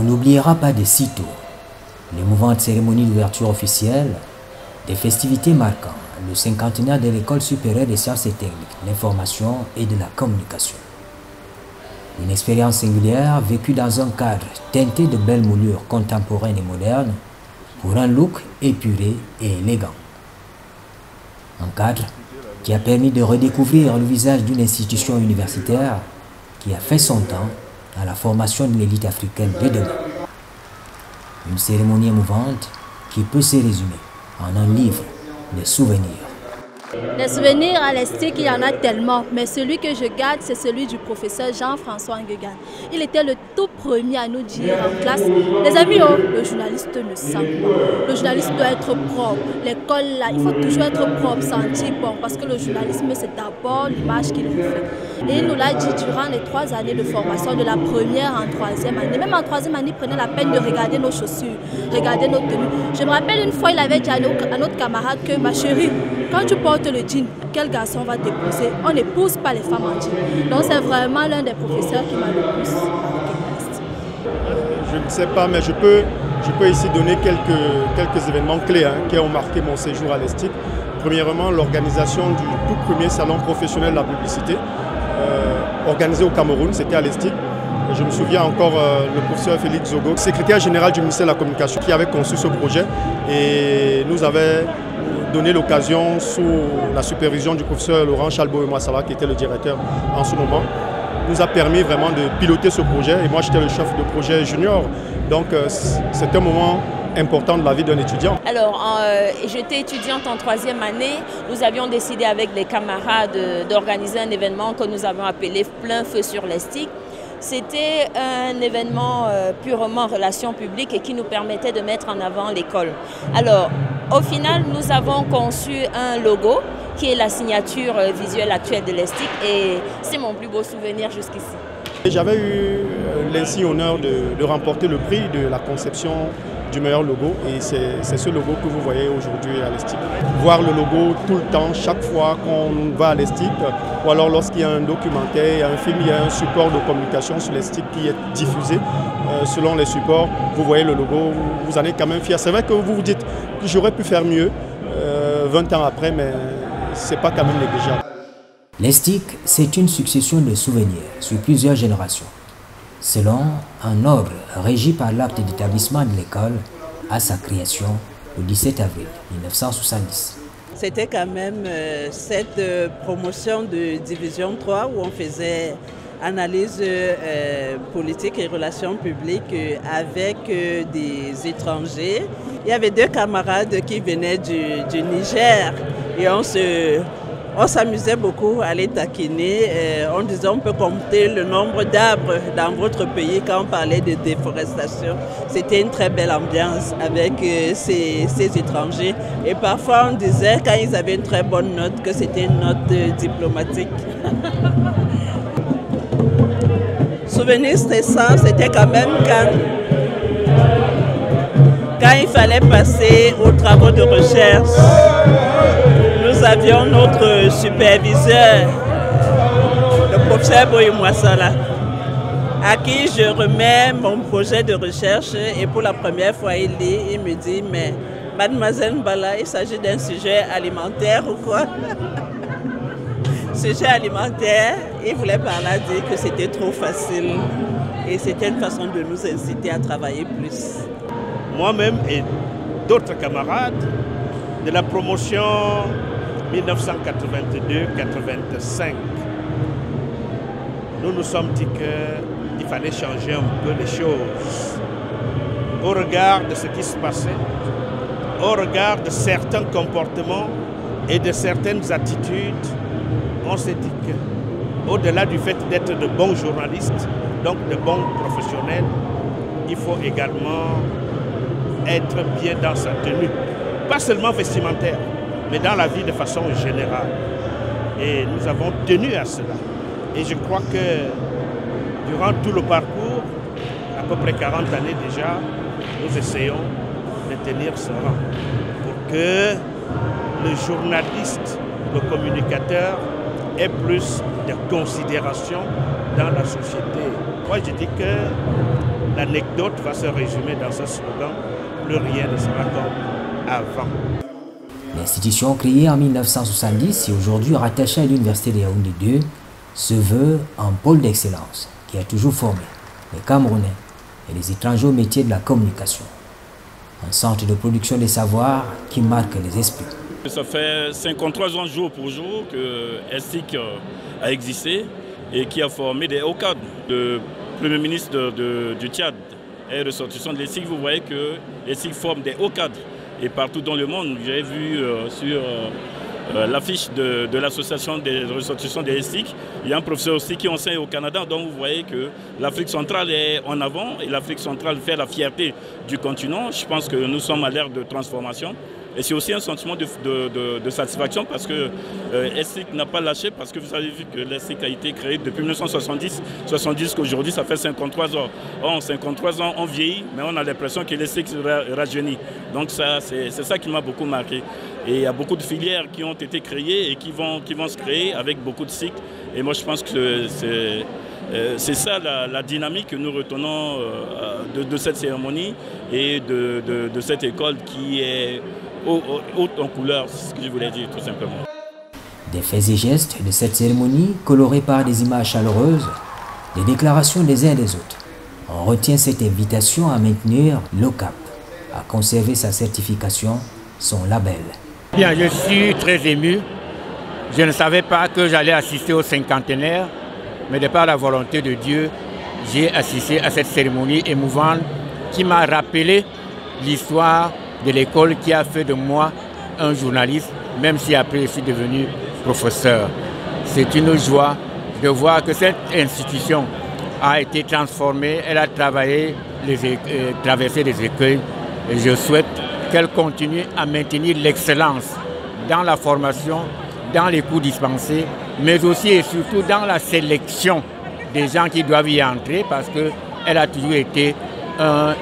On n'oubliera pas de sitôt l'émouvante cérémonie d'ouverture officielle, des festivités marquant le cinquantenaire de l'École supérieure des sciences et techniques, l'information et de la communication. Une expérience singulière vécue dans un cadre teinté de belles moulures contemporaines et modernes pour un look épuré et élégant. Un cadre qui a permis de redécouvrir le visage d'une institution universitaire qui a fait son temps à la formation de l'élite africaine de demain. Une cérémonie émouvante qui peut se résumer en un livre de souvenirs. Les souvenirs à l'ESTIC, il y en a tellement, mais celui que je garde, c'est celui du professeur Jean-François Nguegan. Il était le tout premier à nous dire en classe, les amis, le journaliste ne sent pas. Le journaliste doit être propre. L'école, là, il faut toujours être propre, sentir bon, parce que le journalisme, c'est d'abord l'image qu'il nous fait. Et il nous l'a dit durant les 3 années de formation, de la première en 3e année. Même en 3e année, il prenait la peine de regarder nos chaussures, regarder nos tenues. Je me rappelle une fois, il avait dit à notre camarade que, ma chérie, quand tu portes le jean, quel garçon va t'épouser? On n'épouse pas les femmes en jean. Donc c'est vraiment l'un des professeurs qui m'a le plus marqué. Je ne sais pas, mais je peux ici donner quelques événements clés qui ont marqué mon séjour à l'ESTIC. Premièrement, l'organisation du tout premier salon professionnel de la publicité, organisé au Cameroun, c'était à l'ESTIC. Je me souviens encore le professeur Félix Zogo, secrétaire général du ministère de la Communication, qui avait conçu ce projet et nous avait donné l'occasion, sous la supervision du professeur Laurent Chalbo-Massala, qui était le directeur en ce moment, nous a permis vraiment de piloter ce projet. Et moi, j'étais le chef de projet junior. Donc, c'est un moment important de la vie d'un étudiant. Alors, j'étais étudiante en 3e année. Nous avions décidé avec les camarades d'organiser un événement que nous avons appelé Plein Feu sur l'ESTIC. C'était un événement purement relations publiques et qui nous permettait de mettre en avant l'école. Alors, au final, nous avons conçu un logo qui est la signature visuelle actuelle de l'ESTIC et c'est mon plus beau souvenir jusqu'ici. J'avais eu l'insigne honneur de remporter le prix de la conception du meilleur logo et c'est ce logo que vous voyez aujourd'hui à l'ESTIC. Voir le logo tout le temps, chaque fois qu'on va à l'ESTIC ou alors lorsqu'il y a un documentaire, un film, il y a un support de communication sur l'ESTIC qui est diffusé selon les supports, vous voyez le logo, vous en êtes quand même fiers. C'est vrai que vous vous dites que j'aurais pu faire mieux 20 ans après, mais c'est pas quand même négligeable. L'ESTIC, c'est une succession de souvenirs sur plusieurs générations, selon un ordre régi par l'acte d'établissement de l'école à sa création le 17 avril 1970. C'était quand même cette promotion de Division 3 où on faisait analyse politique et relations publiques avec des étrangers. Il y avait 2 camarades qui venaient du Niger et on s'amusait beaucoup à les taquiner. On disait on peut compter le nombre d'arbres dans votre pays quand on parlait de déforestation. C'était une très belle ambiance avec ces étrangers. Et parfois on disait quand ils avaient une très bonne note que c'était une note diplomatique. Souvenir stressant, c'était quand même quand il fallait passer aux travaux de recherche. Nous avions notre superviseur, le professeur Boyumwasala, à qui je remets mon projet de recherche et pour la première fois il me dit « Mais mademoiselle Mbala, il s'agit d'un sujet alimentaire ou quoi ?» Sujet alimentaire, il voulait par là dire que c'était trop facile et c'était une façon de nous inciter à travailler plus. Moi-même et d'autres camarades de la promotion 1982-85, nous nous sommes dit qu'il fallait changer un peu les choses au regard de ce qui se passait, au regard de certains comportements et de certaines attitudes. On s'est dit qu'au-delà du fait d'être de bons journalistes, donc de bons professionnels, il faut également être bien dans sa tenue, pas seulement vestimentaire, mais dans la vie de façon générale. Et nous avons tenu à cela. Et je crois que durant tout le parcours, à peu près 40 années déjà, nous essayons de tenir ce rang pour que le journaliste, le communicateur ait plus de considération dans la société. Moi, je dis que l'anecdote va se résumer dans ce slogan « Plus rien ne sera comme avant ». L'institution créée en 1970 et aujourd'hui rattachée à l'Université de Yaoundé 2 se veut un pôle d'excellence qui a toujours formé les Camerounais et les étrangers au métier de la communication. Un centre de production des savoirs qui marque les esprits. Ça fait 53 ans jour pour jour que ESTIC a existé et qui a formé des hauts cadres. Le Premier ministre du Tchad est ressortissant de l'ESTIC. Vous voyez que l'ESTIC forme des hauts cadres. Et partout dans le monde, j'ai vu sur l'affiche de l'association des ressortissants des ESTIC, il y a un professeur aussi qui enseigne au Canada. Donc vous voyez que l'Afrique centrale est en avant et l'Afrique centrale fait la fierté du continent. Je pense que nous sommes à l'ère de transformation. Et c'est aussi un sentiment de satisfaction parce que ESTIC n'a pas lâché, parce que vous avez vu que l'ESTIC a été créé depuis 1970 qu'aujourd'hui ça fait 53 ans. En 53 ans on vieillit, mais on a l'impression que l'ESTIC rajeunit. Donc c'est ça qui m'a beaucoup marqué. Et il y a beaucoup de filières qui ont été créées et qui vont se créer avec beaucoup de cycles. Et moi je pense que c'est ça la dynamique que nous retenons de cette cérémonie et de cette école qui est haute en couleur, c'est ce que je voulais dire tout simplement. Des faits et gestes de cette cérémonie colorés par des images chaleureuses, des déclarations des uns et des autres. On retient cette invitation à maintenir le cap, à conserver sa certification, son label. Bien, je suis très ému. Je ne savais pas que j'allais assister au cinquantenaire, mais de par la volonté de Dieu, j'ai assisté à cette cérémonie émouvante qui m'a rappelé l'histoire de l'école qui a fait de moi un journaliste, même si après je suis devenu professeur. C'est une joie de voir que cette institution a été transformée, elle a traversé les écueils et je souhaite qu'elle continue à maintenir l'excellence dans la formation, dans les cours dispensés, mais aussi et surtout dans la sélection des gens qui doivent y entrer parce qu'elle a toujours été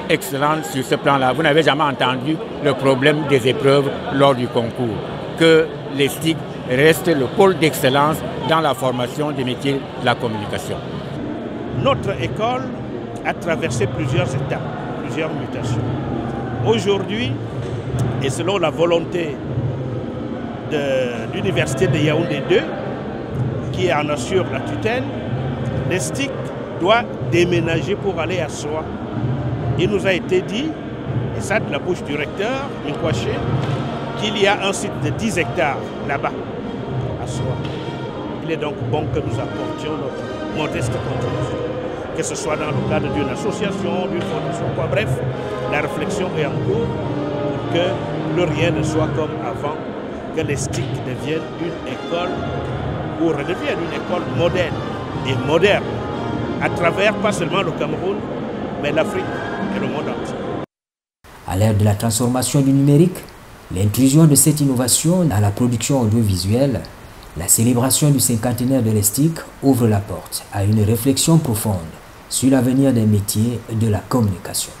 excellente sur ce plan-là. Vous n'avez jamais entendu le problème des épreuves lors du concours. Que l'ESTIC reste le pôle d'excellence dans la formation des métiers de la communication. Notre école a traversé plusieurs étapes, plusieurs mutations. Aujourd'hui, et selon la volonté de l'Université de Yaoundé 2, qui en assure la tutelle, l'ESTIC doit déménager pour aller à Soa. Il nous a été dit, et ça de la bouche du recteur, Nkwaché, qu'il y a un site de 10 hectares là-bas, à Soa. Il est donc bon que nous apportions notre modeste contribution, que ce soit dans le cadre d'une association, d'une fondation, quoi. Bref, la réflexion est en cours pour que plus rien ne soit comme avant, que l'ESTIC devienne une école, ou redevienne une école moderne et moderne, à travers pas seulement le Cameroun, mais l'Afrique et le monde entier. À l'ère de la transformation du numérique, l'intrusion de cette innovation dans la production audiovisuelle, la célébration du cinquantenaire de l'ESTIC ouvre la porte à une réflexion profonde sur l'avenir des métiers de la communication.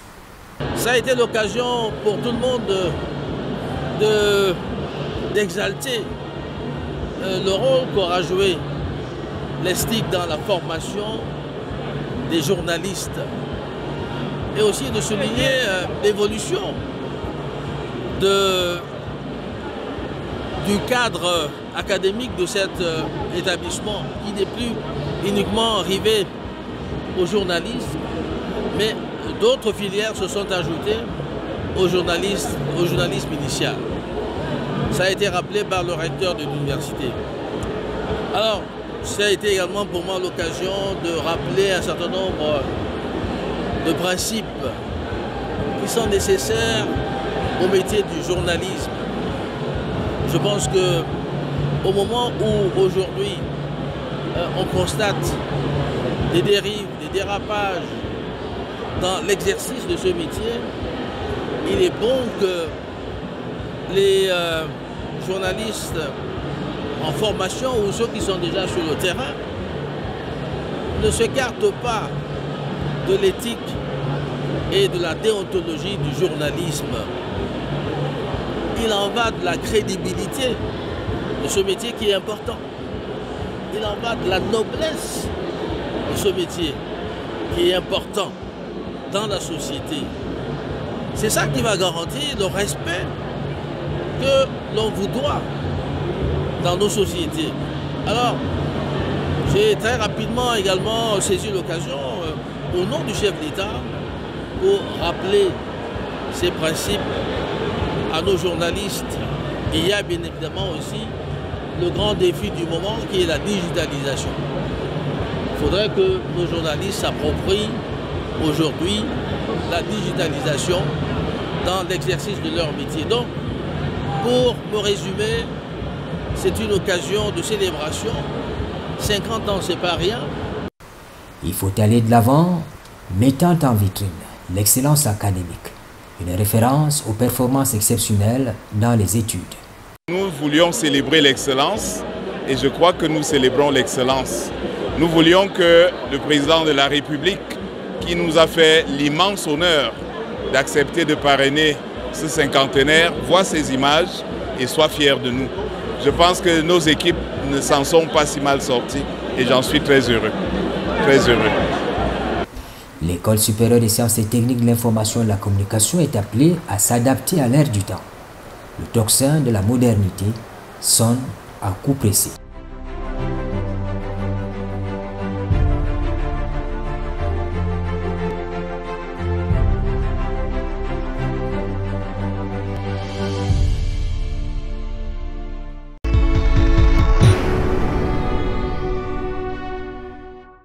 Ça a été l'occasion pour tout le monde d'exalter le rôle qu'aura joué l'ESTIC dans la formation des journalistes et aussi de souligner l'évolution du cadre académique de cet établissement qui n'est plus uniquement arrivé au journalisme, mais d'autres filières se sont ajoutées au journalisme initial. Ça a été rappelé par le recteur de l'université. Alors, ça a été également pour moi l'occasion de rappeler un certain nombre de principes qui sont nécessaires au métier du journalisme. Je pense qu'au moment où aujourd'hui on constate des dérives, des dérapages dans l'exercice de ce métier, il est bon que les journalistes en formation ou ceux qui sont déjà sur le terrain ne s'écartent pas de l'éthique et de la déontologie du journalisme. Il en va de la crédibilité de ce métier qui est important. Il en va de la noblesse de ce métier qui est important. dans la société. C'est ça qui va garantir le respect que l'on vous doit dans nos sociétés. Alors, j'ai très rapidement également saisi l'occasion, au nom du chef d'État, pour rappeler ces principes à nos journalistes. Et il y a bien évidemment aussi le grand défi du moment qui est la digitalisation. Il faudrait que nos journalistes s'approprient aujourd'hui la digitalisation dans l'exercice de leur métier. Donc, pour me résumer, c'est une occasion de célébration. 50 ans, c'est pas rien. Il faut aller de l'avant, mettant en vitrine l'excellence académique, une référence aux performances exceptionnelles dans les études. Nous voulions célébrer l'excellence et je crois que nous célébrons l'excellence. Nous voulions que le président de la République, qui nous a fait l'immense honneur d'accepter de parrainer ce cinquantenaire, voit ces images et soit fier de nous. Je pense que nos équipes ne s'en sont pas si mal sorties et j'en suis très heureux. Très heureux. L'École supérieure des sciences et techniques de l'information et de la communication est appelée à s'adapter à l'ère du temps. Le tocsin de la modernité sonne à coup pressé.